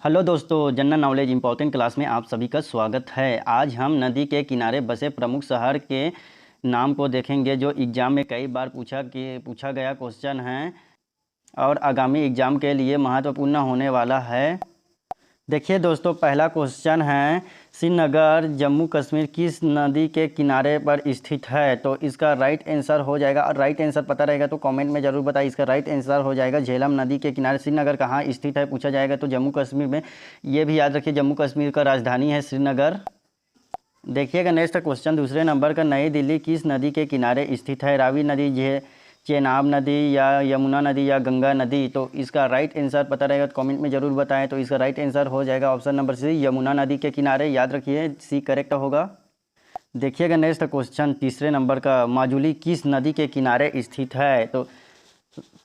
Hello दोस्तों, general knowledge important class में आप सभी का स्वागत है। आज हम नदी के किनारे बसे प्रमुख शहर के नाम को देखेंगे जो एग्ज़ाम में कई बार पूछा गया क्वेश्चन है और आगामी एग्ज़ाम के लिए महत्वपूर्ण होने वाला है। देखिए दोस्तों, पहला क्वेश्चन है श्रीनगर जम्मू कश्मीर किस नदी के किनारे पर स्थित है। तो इसका राइट आंसर हो जाएगा, और राइट आंसर पता रहेगा तो कमेंट में ज़रूर बताइए। इसका राइट आंसर हो जाएगा झेलम नदी के किनारे। श्रीनगर कहाँ स्थित है पूछा जाएगा तो जम्मू कश्मीर में। ये भी याद रखिए, जम्मू कश्मीर का राजधानी है श्रीनगर। देखिएगा नेक्स्ट क्वेश्चन दूसरे नंबर का, नई दिल्ली किस नदी के किनारे स्थित है। रावी नदी, चेनाब नदी या यमुना नदी या गंगा नदी। तो इसका राइट आंसर पता रहेगा तो कमेंट में ज़रूर बताएं। तो इसका राइट आंसर हो जाएगा ऑप्शन नंबर सी, यमुना नदी के किनारे। याद रखिए सी करेक्ट होगा। देखिएगा नेक्स्ट क्वेश्चन तीसरे नंबर का, माजुली किस नदी के किनारे स्थित है। तो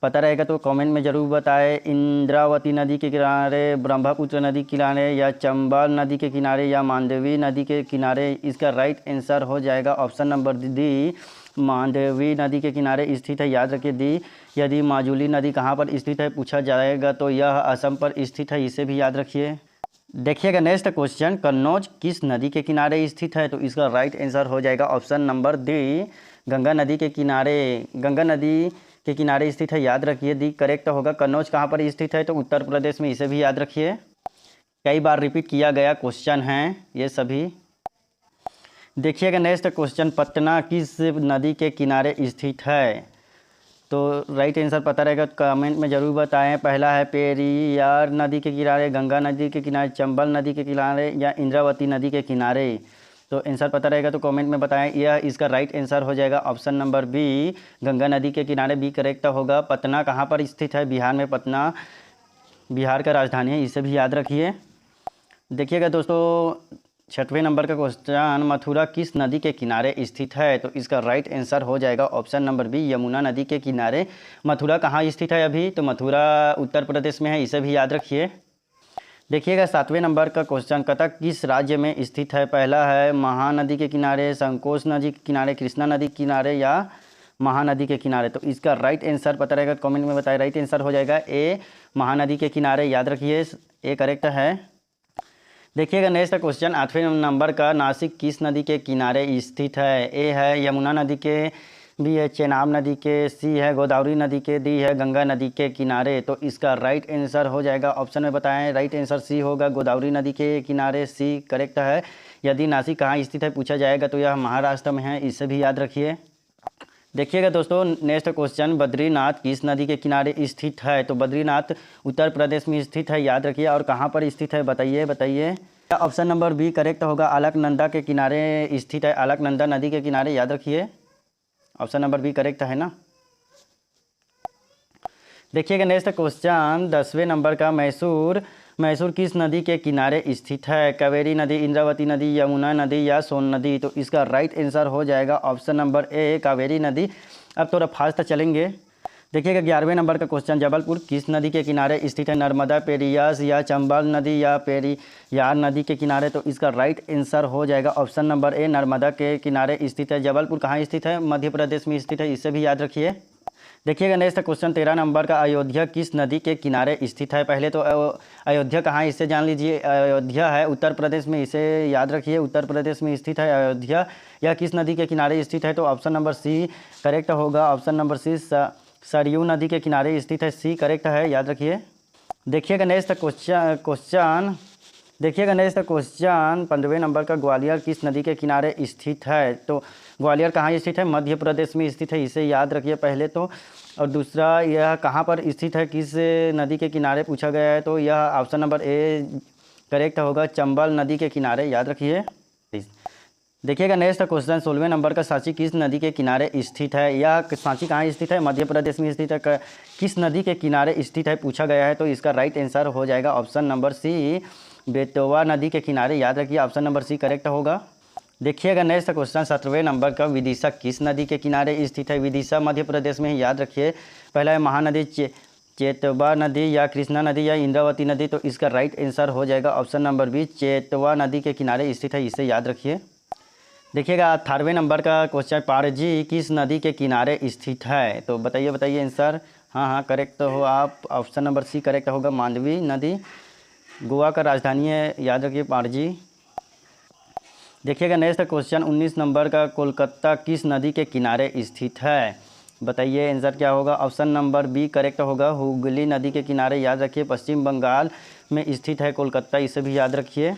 पता रहेगा तो कमेंट में ज़रूर बताएं। इंद्रावती नदी के किनारे, ब्रह्मपुत्र नदी के किनारे या चंबल नदी के किनारे या मांडवी नदी के किनारे। इसका राइट आंसर हो जाएगा ऑप्शन नंबर डी, मांडवी नदी के किनारे स्थित है। याद रखिए दी। यदि माजुली नदी कहाँ पर स्थित है पूछा जाएगा तो यह असम पर स्थित है, इसे भी याद रखिए। देखिएगा नेक्स्ट क्वेश्चन, कन्नौज किस नदी के किनारे स्थित है। तो इसका राइट आंसर हो जाएगा ऑप्शन नंबर डी, गंगा नदी के किनारे। गंगा नदी के किनारे स्थित है, याद रखिए दी करेक्ट होगा। कन्नौज कहाँ पर स्थित है तो उत्तर प्रदेश में, इसे भी याद रखिए। कई बार रिपीट किया गया क्वेश्चन है ये सभी। देखिएगा नेक्स्ट क्वेश्चन, पटना किस नदी के किनारे स्थित है। तो राइट आंसर पता रहेगा तो कमेंट में ज़रूर बताएं। पहला है पेरियार नदी के किनारे, गंगा नदी के किनारे, चंबल नदी के किनारे या इंद्रावती नदी के किनारे। तो आंसर पता रहेगा तो कमेंट में बताएं। यह इसका राइट आंसर हो जाएगा ऑप्शन नंबर बी, गंगा नदी के किनारे। बी करेक्ट होगा। पटना कहाँ पर स्थित है, बिहार में। पटना बिहार का राजधानी है, इसे भी याद रखिए। देखिएगा दोस्तों छठवें नंबर का क्वेश्चन, मथुरा किस नदी के किनारे स्थित है। तो इसका राइट आंसर हो जाएगा ऑप्शन नंबर बी, यमुना नदी के किनारे। मथुरा कहाँ स्थित है अभी, तो मथुरा उत्तर प्रदेश में है, इसे भी याद रखिए। देखिएगा सातवें नंबर का क्वेश्चन, कटक किस राज्य में स्थित है। पहला है महानदी के किनारे, संकोच नदी के किनारे, कृष्णा नदी के किनारे या महानदी के किनारे। तो इसका राइट आंसर पता रहेगा कमेंट में बताएं। राइट आंसर हो जाएगा ए, महानदी के किनारे। याद रखिए ए करेक्ट है। देखिएगा नेक्स्ट क्वेश्चन आठवें नंबर का, नासिक किस नदी के किनारे स्थित है। ए है यमुना नदी के, बी है चेनाब नदी के, सी है गोदावरी नदी के, डी है गंगा नदी के किनारे। तो इसका राइट आंसर हो जाएगा ऑप्शन में बताएं। राइट आंसर सी होगा, गोदावरी नदी के किनारे। सी करेक्ट है। यदि नासिक कहाँ स्थित है पूछा जाएगा तो यह महाराष्ट्र में है, इसे भी याद रखिए। देखिएगा दोस्तों नेक्स्ट क्वेश्चन, बद्रीनाथ किस नदी के किनारे स्थित है। तो बद्रीनाथ उत्तर प्रदेश में स्थित है, याद रखिए। और कहाँ पर स्थित है बताइए। ऑप्शन नंबर बी करेक्ट होगा, अलकनंदा के किनारे स्थित है। अलकनंदा नदी के किनारे, याद रखिए। ऑप्शन नंबर बी करेक्ट है ना। देखिएगा नेक्स्ट क्वेश्चन 10वें नंबर का, मैसूर किस नदी के किनारे स्थित है। कावेरी नदी, इंद्रावती नदी, यमुना नदी या सोन नदी। तो इसका राइट आंसर हो जाएगा ऑप्शन नंबर ए, कावेरी नदी। अब थोड़ा फास्ट चलेंगे। देखिएगा 11वें नंबर का क्वेश्चन, जबलपुर किस नदी के किनारे स्थित है। नर्मदा, पेरियास या चंबल नदी या पेरियार नदी के किनारे। तो इसका राइट आंसर हो जाएगा ऑप्शन नंबर ए, नर्मदा के किनारे स्थित है। जबलपुर कहाँ स्थित है, मध्य प्रदेश में स्थित है, इसे भी याद रखिए। देखिएगा नेक्स्ट क्वेश्चन 13 नंबर का, अयोध्या किस नदी के किनारे स्थित है। पहले तो अयोध्या कहाँ, इससे जान लीजिए। अयोध्या है उत्तर प्रदेश में, इसे याद रखिए। उत्तर प्रदेश में स्थित है अयोध्या। यह किस नदी के किनारे स्थित है तो ऑप्शन नंबर सी करेक्ट होगा। ऑप्शन नंबर सी, सरयू नदी के किनारे स्थित है। सी करेक्ट है, याद रखिए। देखिएगा नेक्स्ट क्वेश्चन 15वें नंबर का, ग्वालियर किस नदी के किनारे स्थित है। तो ग्वालियर कहाँ स्थित है, मध्य प्रदेश में स्थित है, इसे याद रखिए पहले तो। और दूसरा, यह कहाँ पर स्थित है, किस नदी के किनारे पूछा गया है तो यह ऑप्शन नंबर ए करेक्ट होगा, चंबल नदी के किनारे, याद रखिए। देखिएगा नेक्स्ट क्वेश्चन 16वें नंबर का, सांची किस नदी के किनारे स्थित है। यह सांची कहाँ स्थित है, मध्य प्रदेश में स्थित है। किस नदी के किनारे स्थित है पूछा गया है तो इसका राइट आंसर हो जाएगा ऑप्शन नंबर सी, बेतवा नदी के किनारे। याद रखिए ऑप्शन नंबर सी करेक्ट होगा। देखिएगा नेक्स्ट क्वेश्चन 17वें नंबर का, विदिशा किस नदी के किनारे स्थित है। विदिशा मध्य प्रदेश में, याद रखिए। पहला है महानदी, चेतवा नदी या कृष्णा नदी या इंद्रावती नदी। तो इसका राइट आंसर हो जाएगा ऑप्शन नंबर बी, चेतवा नदी के किनारे स्थित है, इसे याद रखिए। देखिएगा 18वें नंबर का क्वेश्चन, पारजी किस नदी के किनारे स्थित है। तो बताइए आंसर। हाँ करेक्ट हो आप। ऑप्शन नंबर सी करेक्ट होगा, मांडवी नदी। गोवा का राजधानी है, याद रखिए, पणजी। देखिएगा नेक्स्ट क्वेश्चन 19 नंबर का, कोलकाता किस नदी के किनारे स्थित है? बताइए आंसर क्या होगा। ऑप्शन नंबर बी करेक्ट होगा, हुगली नदी के किनारे, याद रखिए, पश्चिम बंगाल में स्थित है कोलकाता, इसे भी याद रखिए।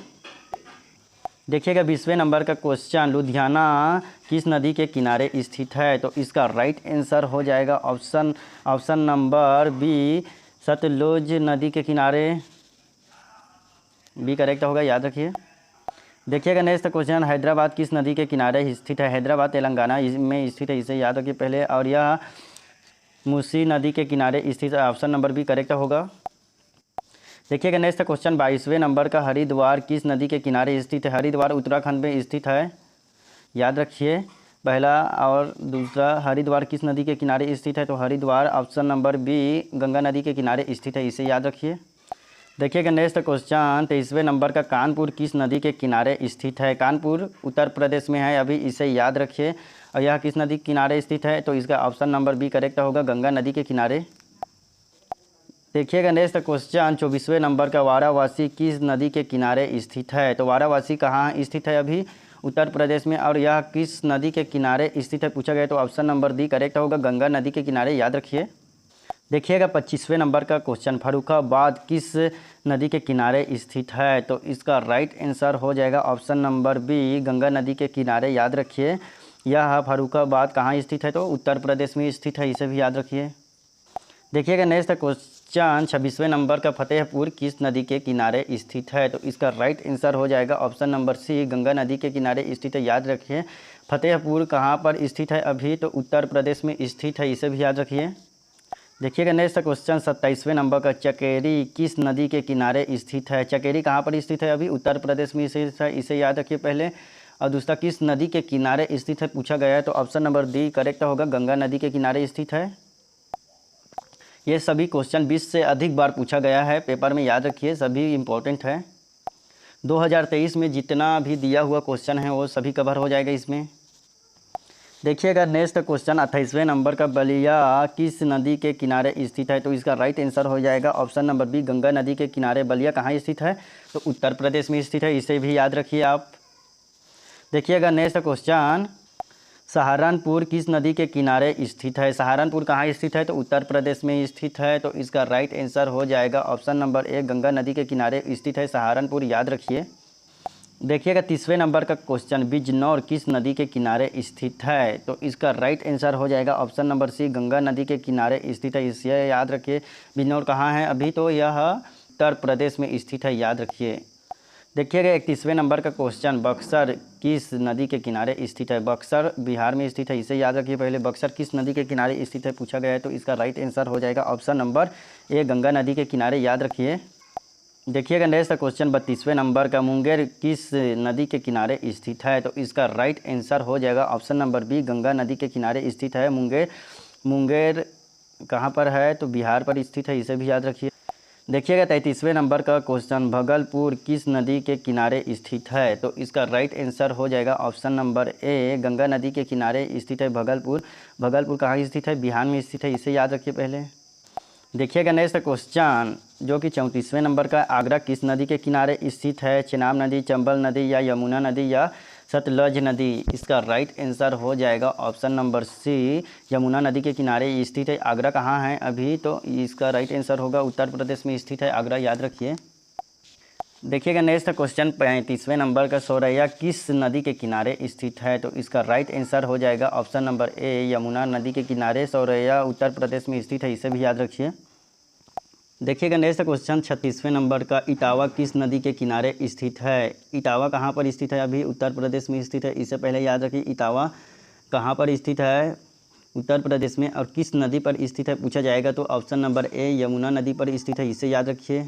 देखिएगा 20वें नंबर का क्वेश्चन, लुधियाना किस नदी के किनारे स्थित है? तो इसका राइट आंसर हो जाएगा ऑप्शन नंबर बी, सतलुज नदी के किनारे, बी करेक्ट होगा, याद रखिए। देखिएगा नेक्स्ट क्वेश्चन, हैदराबाद किस नदी के किनारे स्थित है? हैदराबाद तेलंगाना में स्थित है, इसे याद रखिए पहले, और यह मूसी नदी के किनारे स्थित है, ऑप्शन नंबर बी करेक्ट होगा। देखिएगा नेक्स्ट क्वेश्चन 22वें नंबर का, हरिद्वार किस नदी के किनारे स्थित है? हरिद्वार उत्तराखंड में स्थित है, याद रखिए पहला और दूसरा। हरिद्वार किस नदी के किनारे स्थित है? तो Haridwar option number B Ganga नदी के किनारे स्थित है, इसे याद रखिए। देखिएगा नेक्स्ट क्वेश्चन 23वें नंबर का, कानपुर किस नदी के किनारे स्थित है? कानपुर उत्तर प्रदेश में है अभी, इसे याद रखिए। और यह किस नदी के किनारे स्थित है? तो इसका ऑप्शन नंबर बी करेक्ट होगा, गंगा नदी के किनारे। देखिएगा नेक्स्ट क्वेश्चन 24वें नंबर का, वाराणसी किस नदी के किनारे स्थित है? तो वाराणसी कहाँ स्थित है? अभी उत्तर प्रदेश में, और यह किस नदी के किनारे स्थित है पूछा गया, तो ऑप्शन नंबर डी करेक्ट होगा, गंगा नदी के किनारे, याद रखिए। देखिएगा 25वें नंबर का क्वेश्चन, फर्रुखाबाद किस नदी के किनारे स्थित है? तो इसका राइट आंसर हो जाएगा ऑप्शन नंबर बी, गंगा नदी के किनारे, याद रखिए। यह फर्रुखाबाद कहाँ स्थित है? तो उत्तर प्रदेश में स्थित है, इसे भी याद रखिए। देखिएगा नेक्स्ट क्वेश्चन 26वें नंबर का, फतेहपुर किस नदी के किनारे स्थित है? तो इसका राइट आंसर हो जाएगा ऑप्शन नंबर सी, गंगा नदी के किनारे स्थित है, याद रखिए। फतेहपुर कहाँ पर स्थित है? अभी तो उत्तर प्रदेश में स्थित है, इसे भी याद रखिए। देखिएगा नेक्स्ट क्वेश्चन 27वें नंबर का, चकेरी किस नदी के किनारे स्थित है? चकेरी कहाँ पर स्थित है? अभी उत्तर प्रदेश में स्थित है, इसे याद रखिए पहले। और दूसरा, किस नदी के किनारे स्थित है पूछा गया है, तो ऑप्शन नंबर डी करेक्ट होगा, गंगा नदी के किनारे स्थित है। ये सभी क्वेश्चन 20 से अधिक बार पूछा गया है पेपर में, याद रखिए, सभी इम्पोर्टेंट है। 2023 में जितना भी दिया हुआ क्वेश्चन है वो सभी कवर हो जाएगा इसमें। देखिएगा नेक्स्ट क्वेश्चन 28वें नंबर का, बलिया किस नदी के किनारे स्थित है? तो इसका राइट आंसर हो जाएगा ऑप्शन नंबर बी, गंगा नदी के किनारे। बलिया कहाँ स्थित है? तो उत्तर प्रदेश में स्थित है, इसे भी याद रखिए आप। देखिएगा नेक्स्ट क्वेश्चन, सहारनपुर किस नदी के किनारे स्थित है? सहारनपुर कहाँ स्थित है? तो उत्तर प्रदेश में स्थित है, तो इसका राइट आंसर हो जाएगा ऑप्शन नंबर ए, गंगा नदी के किनारे स्थित है सहारनपुर, याद रखिए। देखिएगा 30वें नंबर का क्वेश्चन, बिजनौर किस नदी के किनारे स्थित है? तो इसका राइट आंसर हो जाएगा ऑप्शन नंबर सी, गंगा नदी के किनारे स्थित है, इसे याद रखिए। बिजनौर कहाँ है? अभी तो यह उत्तर प्रदेश में स्थित है, याद रखिए। देखिएगा 31वें नंबर का क्वेश्चन, बक्सर किस नदी के किनारे स्थित है? बक्सर बिहार में स्थित है, इसे याद रखिए पहले। बक्सर किस नदी के किनारे स्थित है पूछा गया है, तो इसका राइट आंसर हो जाएगा ऑप्शन नंबर ए, गंगा नदी के किनारे, याद रखिए। देखिएगा नेक्स्ट क्वेश्चन 32वें नंबर का, मुंगेर किस नदी के किनारे स्थित है? तो इसका राइट आंसर हो जाएगा ऑप्शन नंबर बी, गंगा नदी के किनारे स्थित है मुंगेर कहाँ पर है? तो बिहार पर स्थित है, इसे भी याद रखिए। देखिएगा 33वें नंबर का क्वेश्चन, भागलपुर किस नदी के किनारे स्थित है? तो इसका राइट आंसर हो जाएगा ऑप्शन नंबर ए, गंगा नदी के किनारे स्थित है भागलपुर कहाँ स्थित है? बिहार में स्थित है, इसे याद रखिए पहले। देखिएगा नेक्स्ट क्वेश्चन जो कि 34वें नंबर का, आगरा किस नदी के किनारे स्थित है? चेनाब नदी, चंबल नदी, या यमुना नदी, या सतलज नदी? इसका राइट आंसर हो जाएगा ऑप्शन नंबर सी, यमुना नदी के किनारे स्थित है। आगरा कहाँ है अभी? तो इसका राइट आंसर होगा उत्तर प्रदेश में स्थित है आगरा, याद रखिए। देखिएगा नेक्स्ट क्वेश्चन 35वें नंबर का, सौरैया किस नदी के किनारे स्थित है? तो इसका राइट आंसर हो जाएगा ऑप्शन नंबर ए, यमुना नदी के किनारे। सौरैया उत्तर प्रदेश में स्थित है, इसे भी याद रखिए। देखिएगा नेक्स्ट क्वेश्चन 36वें नंबर का, इटावा किस नदी के किनारे स्थित है? इटावा कहाँ पर स्थित है? अभी उत्तर प्रदेश में स्थित है, इससे पहले याद रखिए इटावा कहाँ पर स्थित है? उत्तर प्रदेश में। और किस नदी पर स्थित है पूछा जाएगा, तो ऑप्शन नंबर ए, यमुना नदी पर स्थित है, इसे याद रखिए।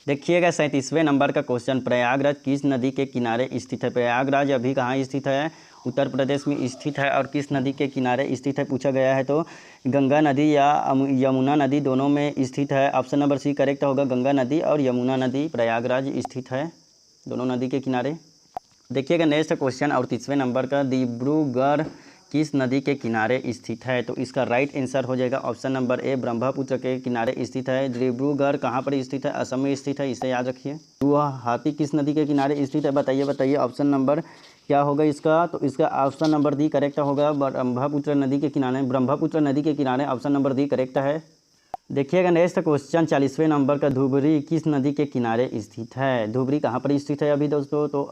देखिएगा 37वें नंबर का क्वेश्चन, प्रयागराज किस नदी के किनारे स्थित है? प्रयागराज अभी कहाँ स्थित है? उत्तर प्रदेश में स्थित है। और किस नदी के किनारे स्थित है पूछा गया है, तो गंगा नदी या यमुना नदी दोनों में स्थित है। ऑप्शन नंबर सी करेक्ट होगा, गंगा नदी और यमुना नदी प्रयागराज स्थित है, दोनों नदी के किनारे। देखिएगा नेक्स्ट क्वेश्चन 38वें नंबर का, डिब्रूगढ़ किस नदी के किनारे स्थित है? तो इसका राइट आंसर हो जाएगा ऑप्शन नंबर ए, ब्रह्मपुत्र के किनारे स्थित है। डिब्रूगढ़ कहाँ पर स्थित है? असम में स्थित है, इसे याद रखिए। गुवाहाटी किस नदी के किनारे स्थित है? बताइए ऑप्शन नंबर क्या होगा इसका? तो इसका ऑप्शन नंबर डी करेक्ट होगा, ब्रह्मपुत्र नदी के किनारे। ब्रह्मपुत्र नदी के किनारे ऑप्शन नंबर डी करेक्ट है। देखिएगा नेक्स्ट क्वेश्चन 40वें नंबर का, धुबरी किस नदी के किनारे स्थित है? धुबरी कहाँ पर स्थित है अभी दोस्तों? तो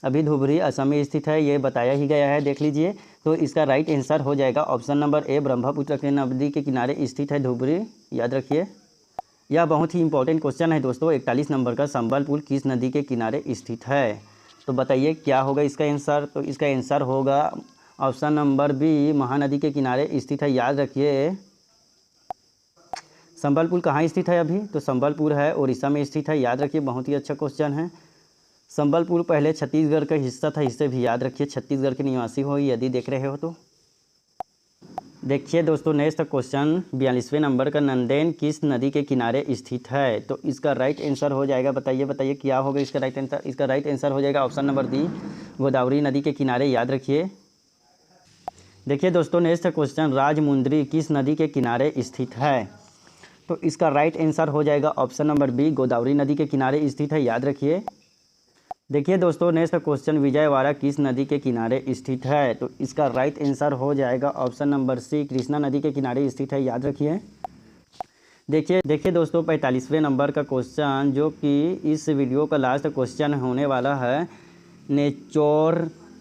अभी धुबरी असम में स्थित है, ये बताया ही गया है, देख लीजिए। तो इसका राइट आंसर हो जाएगा ऑप्शन नंबर ए, ब्रह्मपुत्र के नदी के किनारे स्थित है धुबरी, याद रखिए। यह बहुत ही इंपॉर्टेंट क्वेश्चन है दोस्तों। 41 नंबर का, संबलपुर किस नदी के किनारे स्थित है? तो बताइए क्या होगा इसका आंसर? तो इसका आंसर होगा ऑप्शन नंबर बी, महानदी के किनारे स्थित है, याद रखिए। संबलपुर कहाँ स्थित है अभी? तो संबलपुर है उड़ीसा में स्थित है, याद रखिए, बहुत ही अच्छा क्वेश्चन है। संबलपुर पहले छत्तीसगढ़ का हिस्सा था, इसे भी याद रखिए, छत्तीसगढ़ के निवासी हो यदि देख रहे हो तो। देखिए दोस्तों नेक्स्ट क्वेश्चन 42वें नंबर का, नंदेन किस नदी के किनारे स्थित है? तो इसका राइट आंसर हो जाएगा, बताइए क्या होगा इसका राइट आंसर? इसका राइट आंसर हो जाएगा ऑप्शन नंबर डी, गोदावरी नदी के किनारे, याद रखिए। देखिए दोस्तों नेक्स्ट क्वेश्चन, राजमुंद्री किस नदी के किनारे स्थित है? तो इसका राइट आंसर हो जाएगा ऑप्शन नंबर बी, गोदावरी नदी के किनारे स्थित है, याद रखिए। देखिए दोस्तों नेक्स्ट क्वेश्चन, विजयवाड़ा किस नदी के किनारे स्थित है? तो इसका राइट आंसर हो जाएगा ऑप्शन नंबर सी, कृष्णा नदी के किनारे स्थित है, याद रखिए। देखिए दोस्तों 45वें नंबर का क्वेश्चन, जो कि इस वीडियो का लास्ट क्वेश्चन होने वाला है, नेचौर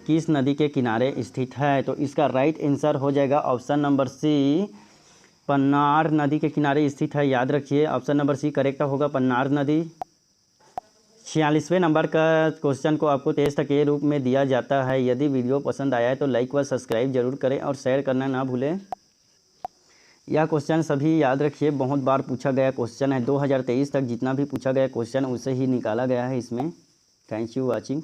किस नदी के किनारे स्थित है? तो इसका राइट आंसर हो जाएगा ऑप्शन नंबर सी, पन्नार नदी के किनारे स्थित है, याद रखिए। ऑप्शन नंबर सी करेक्ट होगा, पन्नार नदी। 46वें नंबर का क्वेश्चन को आपको टेस्ट के रूप में दिया जाता है। यदि वीडियो पसंद आया है तो लाइक व सब्सक्राइब जरूर करें और शेयर करना ना भूलें। यह क्वेश्चन सभी याद रखिए, बहुत बार पूछा गया क्वेश्चन है। 2023 तक जितना भी पूछा गया क्वेश्चन उसे ही निकाला गया है इसमें। Thank you watching.